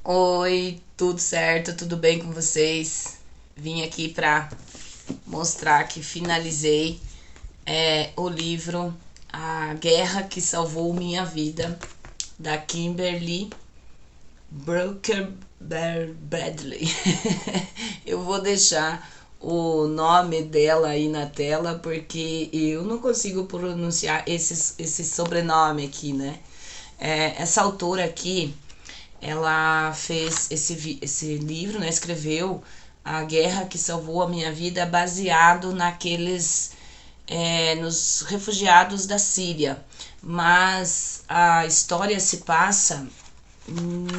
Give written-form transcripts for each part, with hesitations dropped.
Oi, tudo certo? Tudo bem com vocês? Vim aqui para mostrar que finalizei o livro A Guerra que Salvou Minha Vida, da Kimberly Broker Bradley. Eu vou deixar o nome dela aí na tela porque eu não consigo pronunciar esse sobrenome aqui, né? Essa autora aqui, ela fez esse livro, né? Escreveu A Guerra que Salvou a Minha Vida, baseado nos refugiados da Síria. Mas a história se passa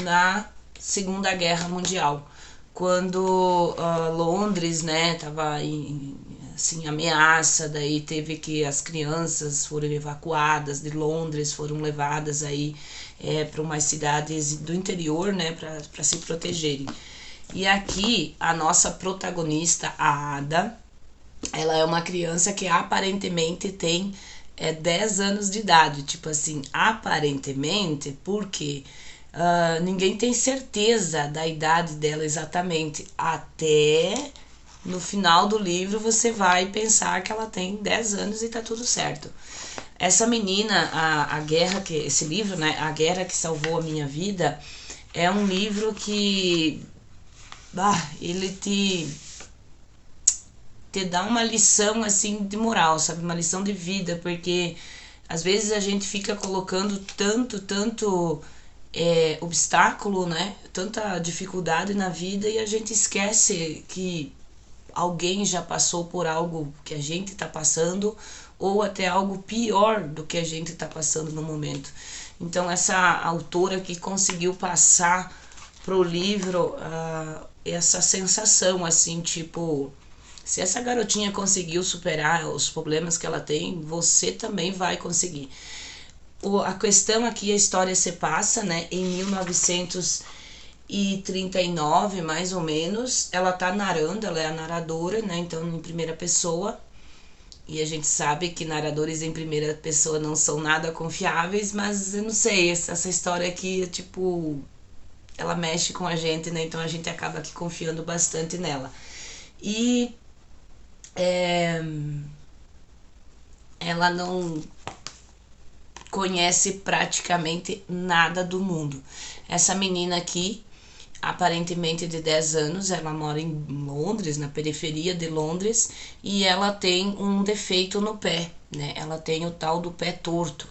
na Segunda Guerra Mundial, quando Londres, né, estava em assim, ameaça, daí teve que as crianças foram evacuadas de Londres, foram levadas aí para umas cidades do interior, né, para se protegerem. E aqui a nossa protagonista, a Ada, ela é uma criança que aparentemente tem 10 anos de idade, tipo assim, aparentemente, porque ninguém tem certeza da idade dela exatamente, até no final do livro você vai pensar que ela tem 10 anos e tá tudo certo. Essa menina, a guerra que esse livro, né, A Guerra que Salvou a Minha Vida, é um livro que ele te dá uma lição assim de moral, sabe, uma lição de vida, porque às vezes a gente fica colocando tanto obstáculo, né, tanta dificuldade na vida e a gente esquece que alguém já passou por algo que a gente está passando ou até algo pior do que a gente está passando no momento. Então essa autora que conseguiu passar pro livro essa sensação assim, tipo, se essa garotinha conseguiu superar os problemas que ela tem, você também vai conseguir. A questão aqui, a história se passa, né, em 1939, mais ou menos. Ela tá narrando, ela é a narradora, né, então em primeira pessoa. E a gente sabe que narradores em primeira pessoa não são nada confiáveis, mas eu não sei, essa história aqui, tipo, ela mexe com a gente, né, então a gente acaba aqui confiando bastante nela. E ela não conhece praticamente nada do mundo. Essa menina aqui, aparentemente de 10 anos, ela mora em Londres, na periferia de Londres, e ela tem um defeito no pé, né? Ela tem o tal do pé torto.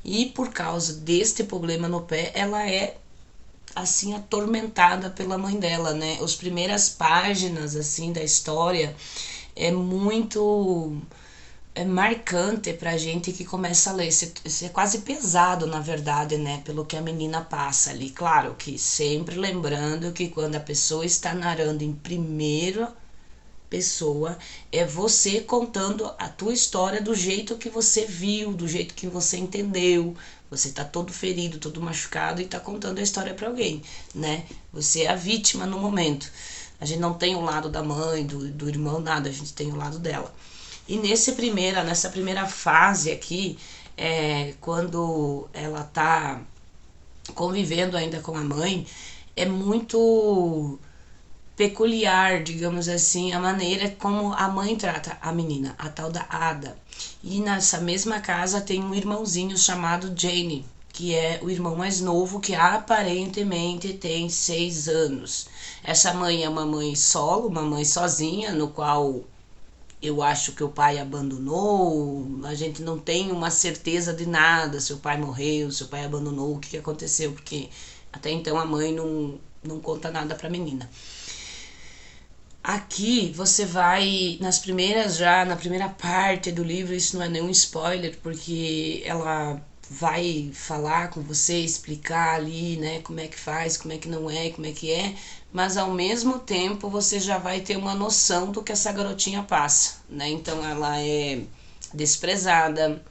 E por causa deste problema no pé, ela é assim atormentada pela mãe dela, né? As primeiras páginas assim da história é muito marcante pra gente que começa a ler. Isso é quase pesado, na verdade, né? Pelo que a menina passa ali. Claro que sempre lembrando que quando a pessoa está narrando em primeira pessoa, é você contando a tua história do jeito que você viu, do jeito que você entendeu. Você tá todo ferido, todo machucado e tá contando a história para alguém, né? Você é a vítima no momento. A gente não tem o lado da mãe, do irmão, nada, a gente tem o lado dela. E nessa primeira fase aqui, quando ela tá convivendo ainda com a mãe, é muito peculiar, digamos assim, a maneira como a mãe trata a menina, a tal da Ada. E nessa mesma casa tem um irmãozinho chamado Jane, que é o irmão mais novo, que aparentemente tem 6 anos. Essa mãe é uma mãe solo, uma mãe sozinha, no qual eu acho que o pai abandonou, a gente não tem uma certeza de nada, se o pai morreu, se o pai abandonou, o que aconteceu, porque até então a mãe não conta nada pra menina. Aqui você vai na primeira parte do livro, isso não é nenhum spoiler, porque ela vai falar com você, explicar ali, né, como é que faz, como é que não é, como é que é, mas ao mesmo tempo você já vai ter uma noção do que essa garotinha passa, né? Então ela é desprezada,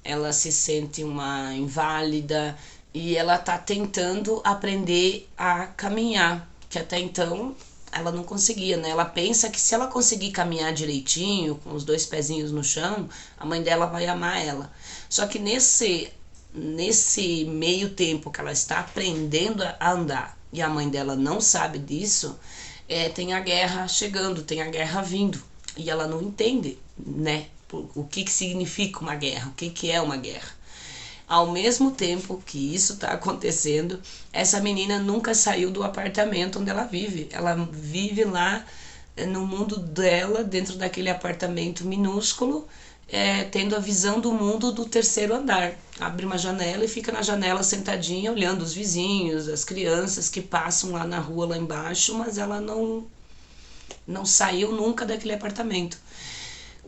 ela se sente uma inválida e ela tá tentando aprender a caminhar, que até então ela não conseguia, né? Ela pensa que se ela conseguir caminhar direitinho, com os dois pezinhos no chão, a mãe dela vai amar ela. Só que nesse nesse meio tempo que ela está aprendendo a andar e a mãe dela não sabe disso, tem a guerra chegando, tem a guerra vindo. E ela não entende, né? O que significa uma guerra, o que é uma guerra. Ao mesmo tempo que isso está acontecendo, essa menina nunca saiu do apartamento onde ela vive. Ela vive lá no mundo dela, dentro daquele apartamento minúsculo, tendo a visão do mundo do terceiro andar. Abre uma janela e fica na janela sentadinha, olhando os vizinhos, as crianças que passam lá na rua lá embaixo, mas ela não saiu nunca daquele apartamento.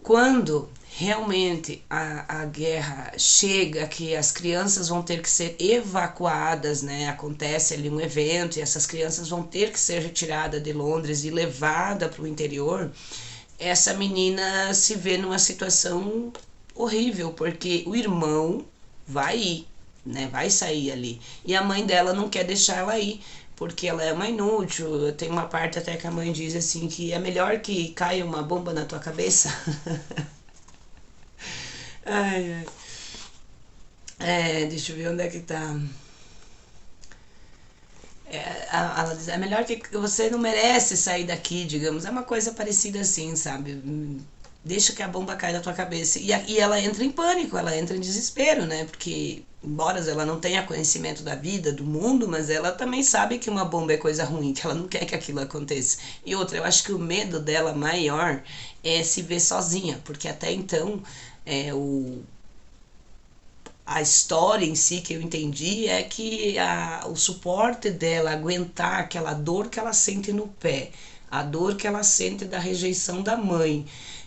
Quando realmente a guerra chega, que as crianças vão ter que ser evacuadas, né? Acontece ali um evento e essas crianças vão ter que ser retiradas de Londres e levadas para o interior, essa menina se vê numa situação horrível, porque o irmão vai ir, né? Vai sair ali. E a mãe dela não quer deixar ela ir, porque ela é uma inútil. Tem uma parte até que a mãe diz assim que é melhor que caia uma bomba na tua cabeça. Ai, ai. Deixa eu ver onde é que tá. Ela diz, é melhor que você não merece sair daqui, digamos. É uma coisa parecida assim, sabe? Deixa que a bomba caia na tua cabeça. E ela entra em pânico, ela entra em desespero, né? Porque, embora ela não tenha conhecimento da vida, do mundo, mas ela também sabe que uma bomba é coisa ruim, que ela não quer que aquilo aconteça. E outra, eu acho que o medo dela maior é se ver sozinha, porque até então a história em si que eu entendi é que o suporte dela aguentar aquela dor que ela sente no pé, a dor que ela sente da rejeição da mãe,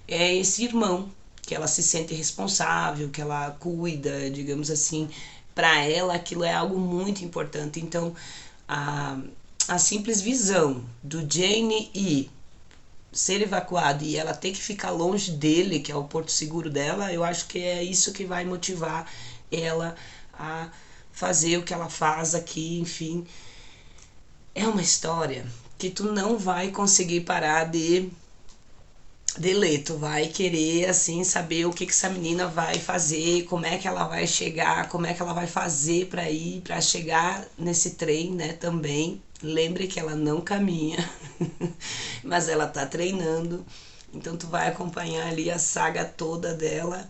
é esse irmão que ela se sente responsável, que ela cuida, digamos assim, para ela aquilo é algo muito importante. Então a, a simples visão do Jane ir ser evacuado e ela ter que ficar longe dele, que é o porto seguro dela, eu acho que é isso que vai motivar ela a fazer o que ela faz aqui. Enfim, é uma história que tu não vai conseguir parar de ler, tu vai querer assim saber o que essa menina vai fazer, como é que ela vai chegar, como é que ela vai fazer para ir, para chegar nesse trem, né, também. Lembre que ela não caminha, mas ela tá treinando, então tu vai acompanhar ali a saga toda dela.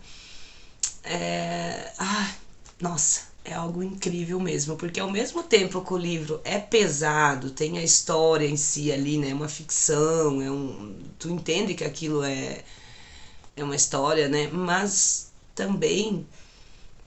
Nossa, é algo incrível mesmo, porque ao mesmo tempo que o livro é pesado, tem a história em si ali, né, uma ficção, tu entende que aquilo é uma história, né, mas também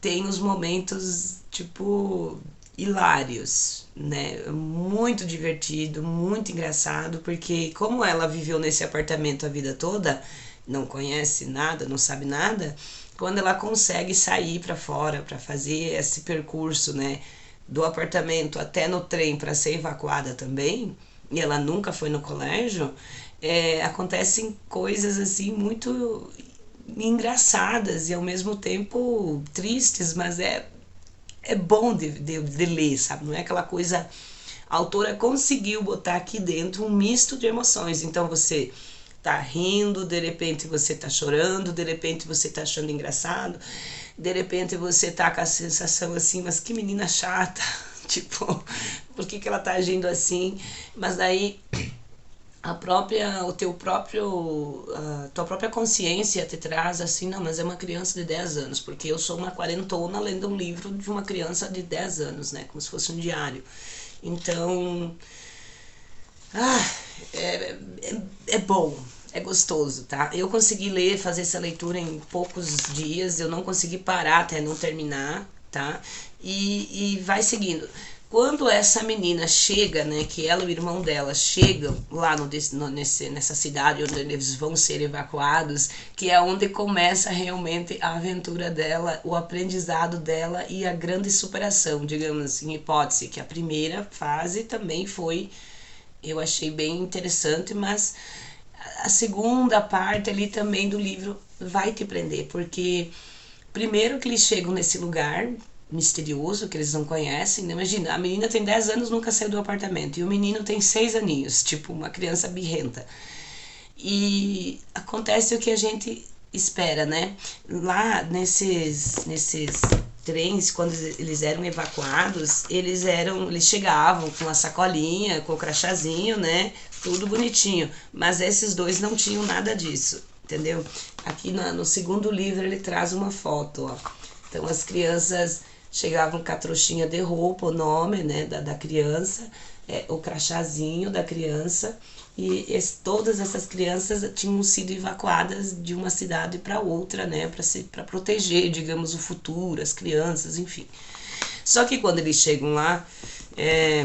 tem os momentos, tipo, hilários, né, muito divertido, muito engraçado, porque como ela viveu nesse apartamento a vida toda, não conhece nada, não sabe nada, quando ela consegue sair para fora para fazer esse percurso, né, do apartamento até no trem para ser evacuada também, e ela nunca foi no colégio, acontecem coisas assim muito engraçadas e ao mesmo tempo tristes, mas é bom de ler, sabe? Não é aquela coisa. A autora conseguiu botar aqui dentro um misto de emoções, então você tá rindo, de repente você tá chorando, de repente você tá achando engraçado, de repente você tá com a sensação assim, mas que menina chata, tipo, por que ela tá agindo assim? Mas daí a tua própria consciência te traz assim, não, mas é uma criança de 10 anos, porque eu sou uma quarentona lendo um livro de uma criança de 10 anos, né, como se fosse um diário. Então, ah, é, é bom, é gostoso, tá? Eu consegui ler, fazer essa leitura em poucos dias, eu não consegui parar até não terminar, tá? E vai seguindo. Quando essa menina chega, né, que ela e o irmão dela chegam lá nessa cidade onde eles vão ser evacuados, que é onde começa realmente a aventura dela, o aprendizado dela e a grande superação, digamos assim, hipótese, que a primeira fase também foi, eu achei bem interessante, mas a segunda parte ali também do livro vai te prender, porque primeiro que eles chegam nesse lugar misterioso que eles não conhecem, né? Imagina, a menina tem 10 anos, nunca saiu do apartamento, e o menino tem 6 aninhos, tipo uma criança birrenta. E acontece o que a gente espera, né? Lá nesses trens, quando eles eram evacuados, eles chegavam com a sacolinha, com o crachazinho, né? Tudo bonitinho. Mas esses dois não tinham nada disso, entendeu? Aqui no segundo livro ele traz uma foto, ó. Então as crianças chegavam com a trouxinha de roupa, o nome, né, da criança, o crachazinho da criança, e todas essas crianças tinham sido evacuadas de uma cidade para outra, né, para proteger, digamos, o futuro, as crianças, enfim. Só que quando eles chegam lá, é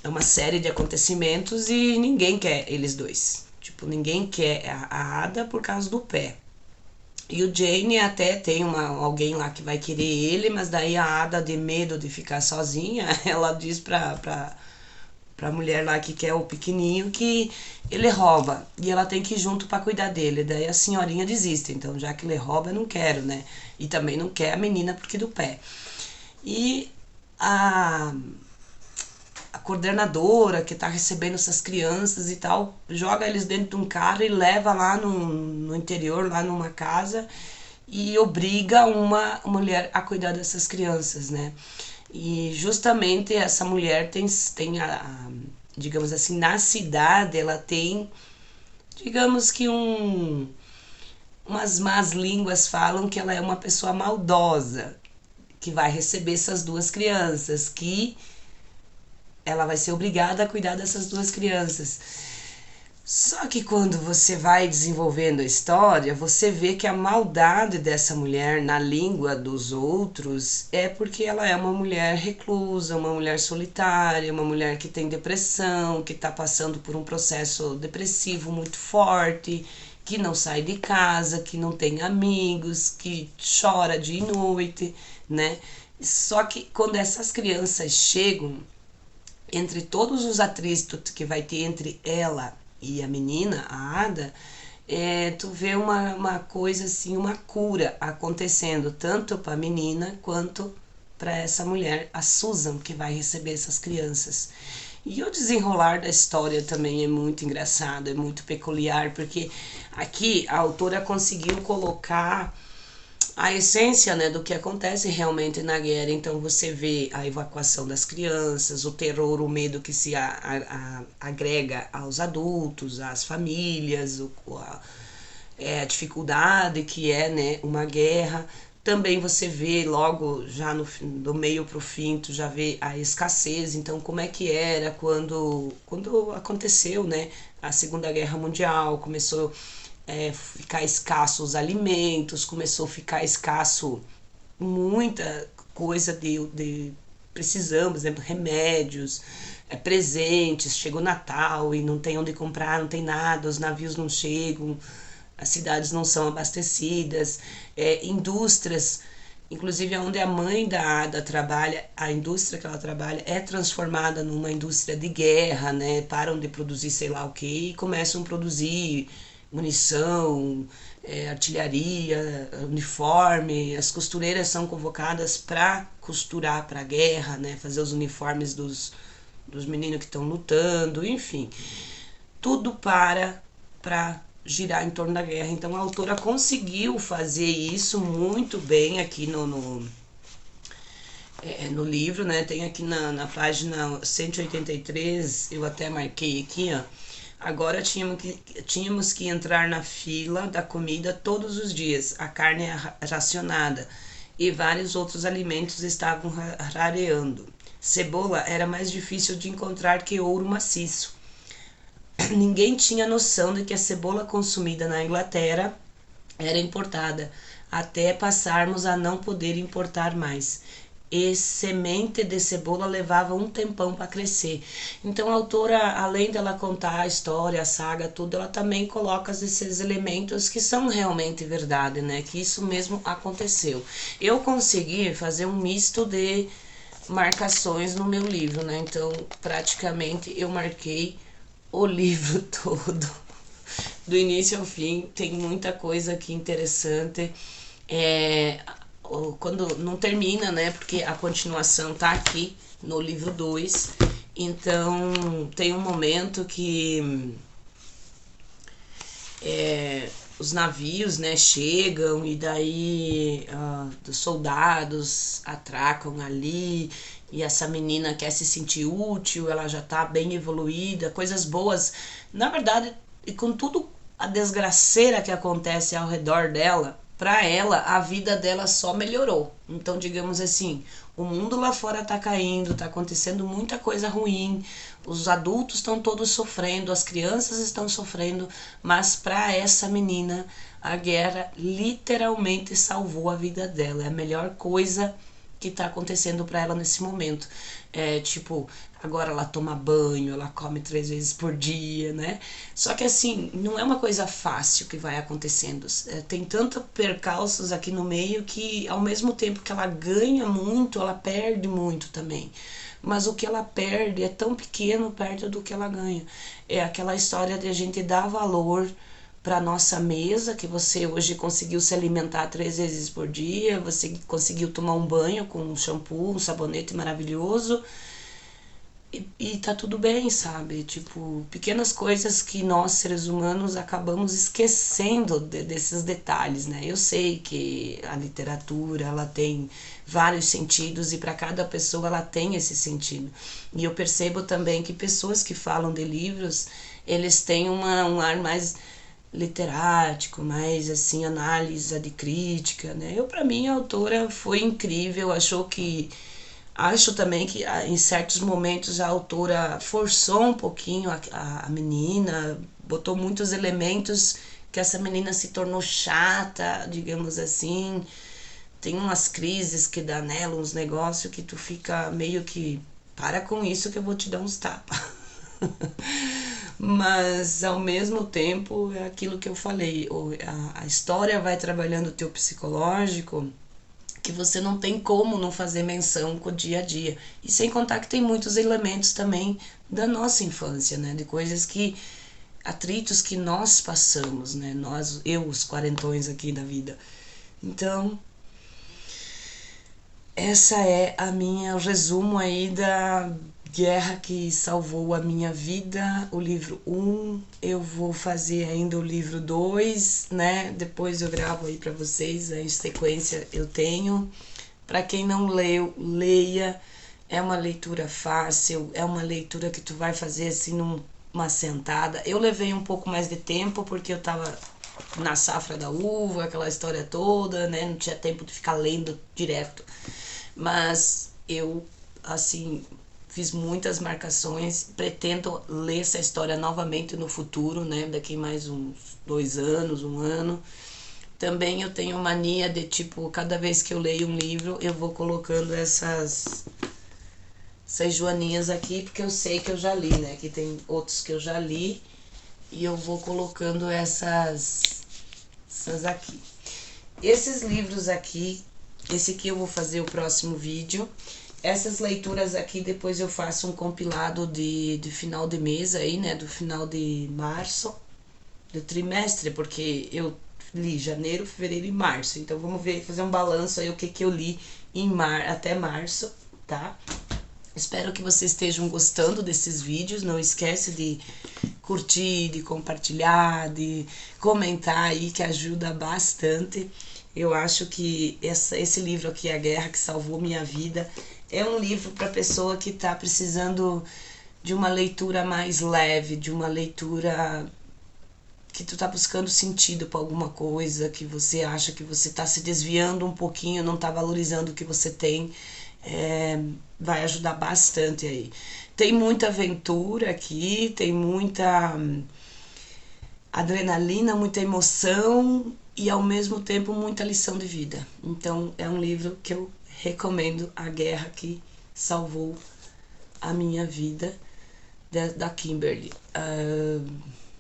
uma série de acontecimentos e ninguém quer eles dois. Tipo, ninguém quer a Ada por causa do pé. E o Jane até tem alguém lá que vai querer ele, mas daí a Ada, de medo de ficar sozinha, ela diz pra mulher lá que quer o pequenininho que ele rouba e ela tem que ir junto pra cuidar dele. Daí a senhorinha desiste, então já que ele rouba, eu não quero, né? E também não quer a menina porque do pé. E a coordenadora que tá recebendo essas crianças e tal, joga eles dentro de um carro e leva lá no interior, lá numa casa, e obriga uma mulher a cuidar dessas crianças, né? E justamente essa mulher tem digamos assim, na cidade ela tem, digamos que umas más línguas falam que ela é uma pessoa maldosa, que vai receber essas duas crianças, que ela vai ser obrigada a cuidar dessas duas crianças. Só que quando você vai desenvolvendo a história, você vê que a maldade dessa mulher na língua dos outros é porque ela é uma mulher reclusa, uma mulher solitária, uma mulher que tem depressão, que está passando por um processo depressivo muito forte, que não sai de casa, que não tem amigos, que chora dia e noite, né? Só que quando essas crianças chegam, entre todos os atritos que vai ter entre ela e a menina, a Ada, tu vê uma coisa assim, uma cura acontecendo, tanto para a menina quanto para essa mulher, a Susan, que vai receber essas crianças. E o desenrolar da história também é muito engraçado, é muito peculiar, porque aqui a autora conseguiu colocar a essência, né, do que acontece realmente na guerra. Então você vê a evacuação das crianças, o terror, o medo que se agrega aos adultos, às famílias, a dificuldade que é, né, uma guerra. Também você vê logo já do meio para o fim, tu já vê a escassez. Então como é que era quando aconteceu, né, a Segunda Guerra Mundial, começou ficar escasso os alimentos, começou a ficar escasso muita coisa precisamos, por exemplo, remédios, presentes, chegou Natal e não tem onde comprar, não tem nada, os navios não chegam, as cidades não são abastecidas, indústrias, inclusive onde a mãe da Ada trabalha, a indústria que ela trabalha é transformada numa indústria de guerra, né? Param de produzir sei lá o que e começam a produzir munição, artilharia, uniforme. As costureiras são convocadas para costurar para a guerra, né? Fazer os uniformes dos meninos que estão lutando, enfim. Tudo para girar em torno da guerra. Então a autora conseguiu fazer isso muito bem aqui no livro, né? Tem aqui na página 183, eu até marquei aqui, ó. Agora tínhamos que entrar na fila da comida todos os dias. A carne é racionada e vários outros alimentos estavam rareando. Cebola era mais difícil de encontrar que ouro maciço. Ninguém tinha noção de que a cebola consumida na Inglaterra era importada, até passarmos a não poder importar mais. E semente de cebola levava um tempão para crescer. Então a autora, além dela contar a história, a saga, tudo, ela também coloca esses elementos que são realmente verdade, né? Que isso mesmo aconteceu. Eu consegui fazer um misto de marcações no meu livro, né? Então praticamente eu marquei o livro todo, do início ao fim. Tem muita coisa aqui interessante. Quando não termina, né, porque a continuação tá aqui no livro 2, então tem um momento que os navios, né, chegam e daí os soldados atracam ali e essa menina quer se sentir útil, ela já tá bem evoluída, coisas boas. Na verdade, e com tudo a desgraceira que acontece ao redor dela, para ela a vida dela só melhorou. Então, digamos assim, o mundo lá fora tá caindo, tá acontecendo muita coisa ruim, os adultos estão todos sofrendo, as crianças estão sofrendo, mas para essa menina a guerra literalmente salvou a vida dela. É a melhor coisa que tá acontecendo para ela nesse momento. É tipo, agora ela toma banho, ela come 3 vezes por dia, né? Só que assim, não é uma coisa fácil que vai acontecendo. Tem tantos percalços aqui no meio que ao mesmo tempo que ela ganha muito, ela perde muito também. Mas o que ela perde é tão pequeno perto do que ela ganha. É aquela história de a gente dar valor para nossa mesa, que você hoje conseguiu se alimentar 3 vezes por dia, você conseguiu tomar um banho com um shampoo, um sabonete maravilhoso, e tá tudo bem, sabe? Tipo, pequenas coisas que nós, seres humanos, acabamos esquecendo desses detalhes, né? Eu sei que a literatura, ela tem vários sentidos e para cada pessoa ela tem esse sentido. E eu percebo também que pessoas que falam de livros, eles têm um ar mais literático, mais assim, análise de crítica, né? Para mim, a autora foi incrível, acho também que em certos momentos a autora forçou um pouquinho a menina, botou muitos elementos que essa menina se tornou chata, digamos assim. Tem umas crises que dá nela, uns negócios que tu fica meio que, para com isso que eu vou te dar uns tapas. Mas ao mesmo tempo é aquilo que eu falei, a história vai trabalhando o teu psicológico, que você não tem como não fazer menção com o dia a dia. E sem contar que tem muitos elementos também da nossa infância, né? De coisas que, atritos que nós passamos, né? Os quarentões aqui da vida. Então, essa é o resumo aí da guerra que salvou a minha vida, o livro 1. Eu vou fazer ainda o livro 2, né? Depois eu gravo aí para vocês, em sequência eu tenho. Para quem não leu, leia. É uma leitura fácil, é uma leitura que tu vai fazer assim numa sentada. Eu levei um pouco mais de tempo porque eu tava na safra da uva, aquela história toda, né? Não tinha tempo de ficar lendo direto. Mas eu, assim, fiz muitas marcações, pretendo ler essa história novamente no futuro, né? Daqui mais uns 2 anos, 1 ano. Também eu tenho mania de, tipo, cada vez que eu leio um livro, eu vou colocando essas joaninhas aqui, porque eu sei que eu já li, né? Que tem outros que eu já li, e eu vou colocando essas aqui. Esses livros aqui, esse aqui eu vou fazer o próximo vídeo. Essas leituras aqui, depois eu faço um compilado de final de mês aí, né? Do final de março, do trimestre, porque eu li janeiro, fevereiro e março. Então vamos ver, fazer um balanço aí, o que eu li até março, tá? Espero que vocês estejam gostando desses vídeos. Não esquece de curtir, de compartilhar, de comentar aí, que ajuda bastante. Eu acho que esse livro aqui, A Guerra que Salvou Minha Vida, é um livro para pessoa que está precisando de uma leitura mais leve, de uma leitura que tu tá buscando sentido para alguma coisa, que você acha que você tá se desviando um pouquinho, não tá valorizando o que você tem. Vai ajudar bastante aí. Tem muita aventura aqui, tem muita adrenalina, muita emoção e ao mesmo tempo muita lição de vida. Então é um livro que eu recomendo, A Guerra que Salvou a Minha Vida, da Kimberly.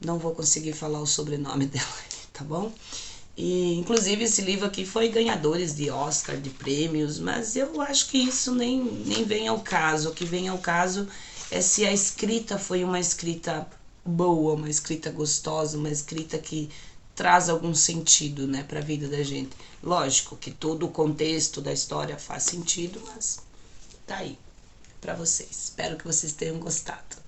Não vou conseguir falar o sobrenome dela, tá bom? E inclusive esse livro aqui foi ganhadores de Oscar, de prêmios, mas eu acho que isso nem vem ao caso. O que vem ao caso é se a escrita foi uma escrita boa, uma escrita gostosa, uma escrita que traz algum sentido, né, para a vida da gente. Lógico que todo o contexto da história faz sentido, mas tá aí para vocês. Espero que vocês tenham gostado.